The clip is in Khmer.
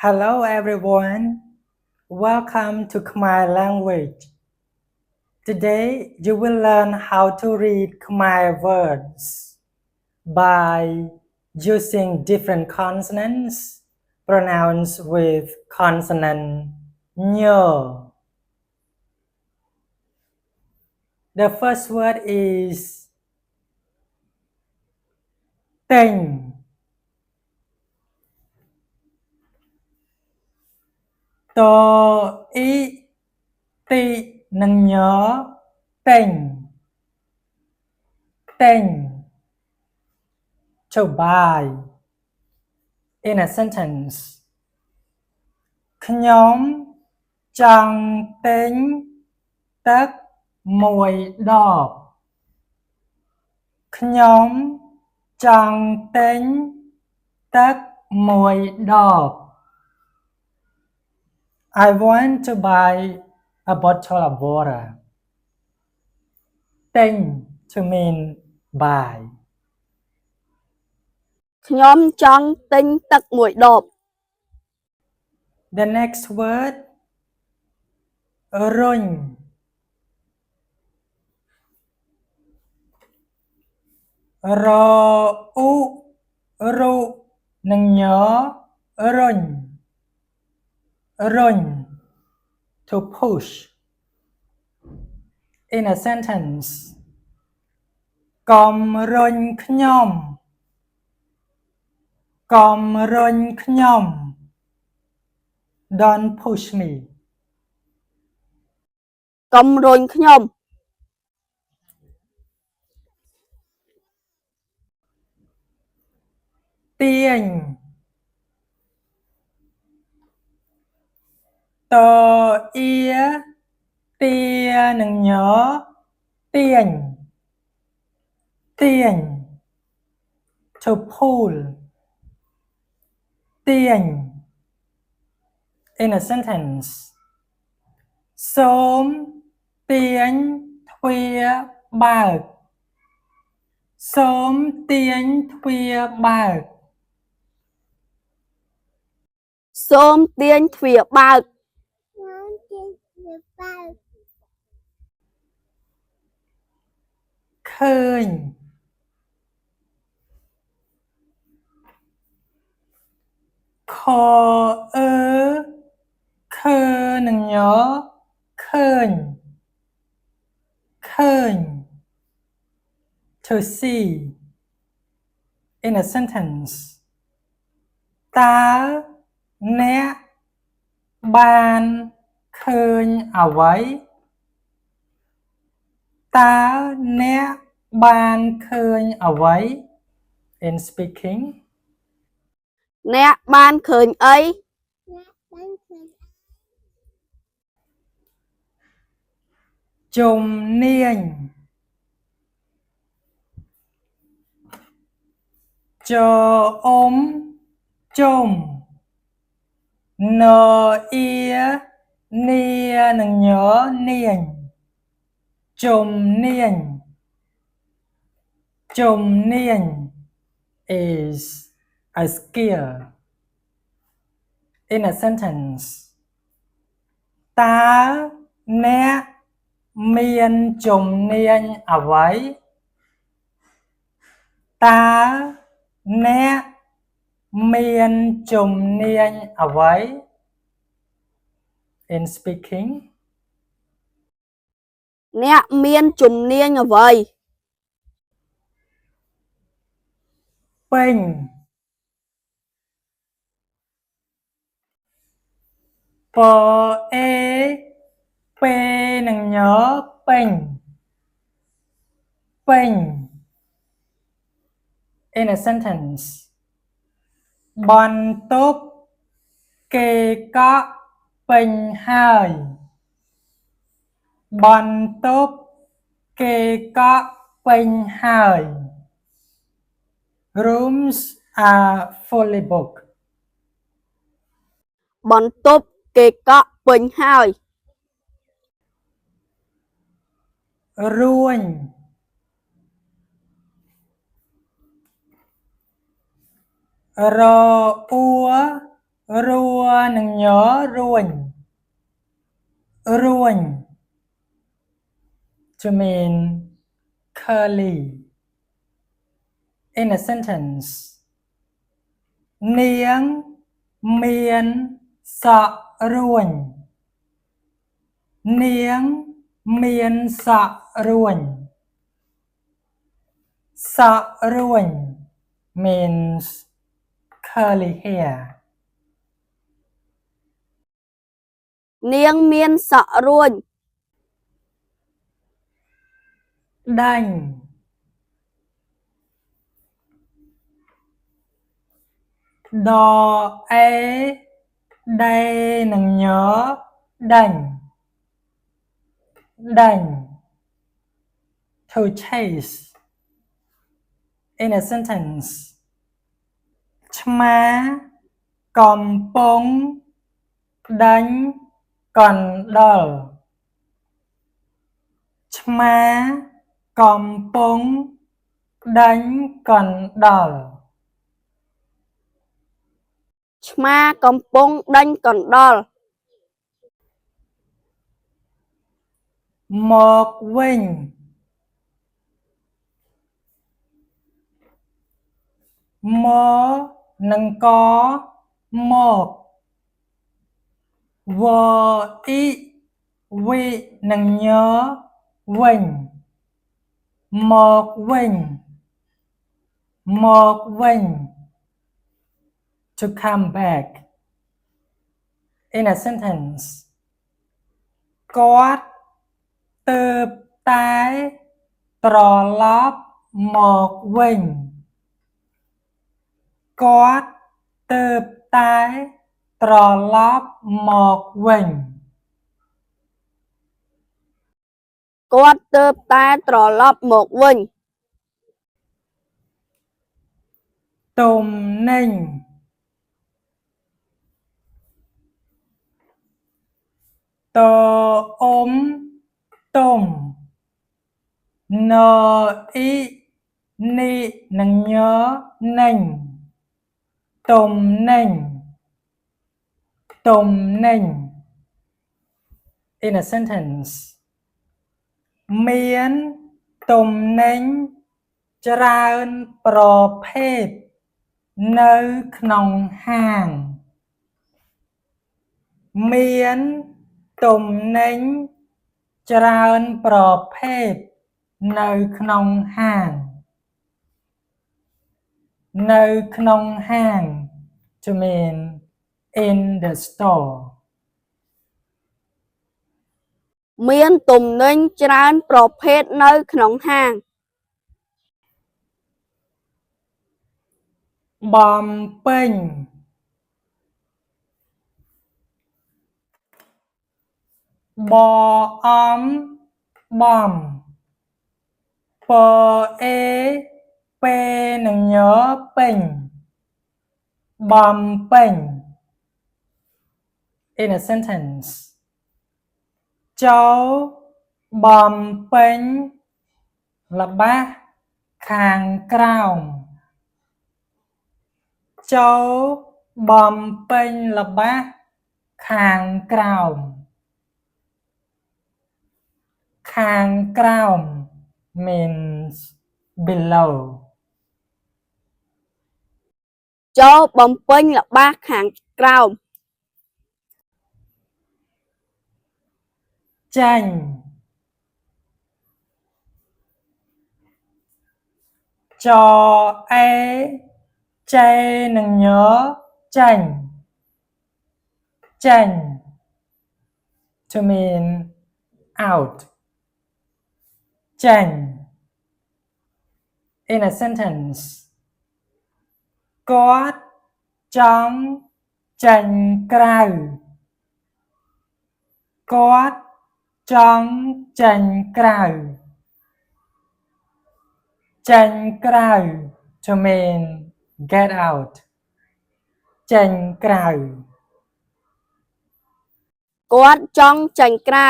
Hello everyone, welcome to Khmer language. Today you will learn how to read Khmer words by using different consonants pronounced with consonant ñ. The first word is Tênh. To ý tị nâng nhớ Tênh. Tênh. To buy. In a sentence. ខ្ញុំចង់ទិញទឹកមួយដបខ្ញុំចង់ទិញទឹកមួយដប I want to buy a bottle of water. ទិញ to mean buy. ខ្ញុំចង់ទិញទឹកមួយដប The next word រុញរអ៊ូរុនិងញរុញ រុញ to push. In a sentence កុំរុញខ្ញុំកុំរុញខ្ញុំ Don't push me. កុំរុញខ្ញុំ ទាញតអៀទានិងញទាញទាញ to pull. ទាញ In a sentence សូមទាញទ្វារបើកសូមទាញទ្វារបើក សូមទាញទ្វារបើក ឃើញខអឺខឺនិងញឃើញឃើញ to see. In a sentence តើអ្នកបានឃើញអ្វីតើអ្នកបានឃើញអ្វី In speaking អ្នកបានឃើញអី ជំនាញចអ៊ំជុំនអៀនានិងញនាញជំនាញជំនាញ is a skill. In a sentence តើអ្នកមានជំនាញអ្វីតើអ្នកមានជំនាញអ្វី In speaking អ្នកមានជំនាញអ្វី ពេញពអេពេលនិងញពេញពេញ In a sentence បន្ទប់គេកក់ពេញហើយបន្ទប់គេកក់ពេញហើយ Rooms are fully booked. បន្ទប់គេកក់ពេញហើយ រួញរអ៊ូ rùa nâng nhớ ruồi ruồi to mean curly in a sentence នាងមានសក់រួញនាងមានសក់រួញសក់រួញ means curly hair នាងមានសក់រួញ ដាញ់ដអេដេនឹងញដាញ់ដាញ់ to chase in a sentence ឆ្មាកំពុងដាញ់កណ្ដុរឆ្មាកំពុងដាញ់កណ្ដុរ ឆ្មាកំពុងដេញកណ្ដុរ មកវិញមកនឹងកមកវអ៊ីវិនឹងញវិញមកវិញមកវិញ to come back in a sentence គាត់ទើបតែត្រឡប់មកវិញគាត់ទើបតែត្រឡប់មកវិញគាត់ទើបតែត្រឡប់មកវិញ ទំនិញតអ៊ំទុំណអ៊ីនេះនឹងញនិញទំនិញទំនិញ in a sentence មានទំនិញច្រើនប្រភេទនៅក្នុងហាងមានទំនិញច្រើនប្រភេទនៅក្នុងហាងនៅក្នុងហាង to mean in the store មានទំនិញច្រើនប្រភេទនៅក្នុងហាង បំពេញបអំបំពអេពេលនឹងញពេញបំពេញ in a sentence ចូលបំពេញល្បះខាងក្រោមចូលបំពេញល្បះខាងក្រោមខាងក្រោម means below ចូលបំពេញល្បះខាងក្រោម ចាញ់ចអេចេនឹងញចាញ់ចាញ់ to mean out ចាញ់ in a sentence គាត់ចង់ចាញ់ក្រៅគាត់ចង់ចាញ់ក្រៅចេញក្រៅ to mean get out ចេញក្រៅ គាត់ចង់ចេញក្រៅ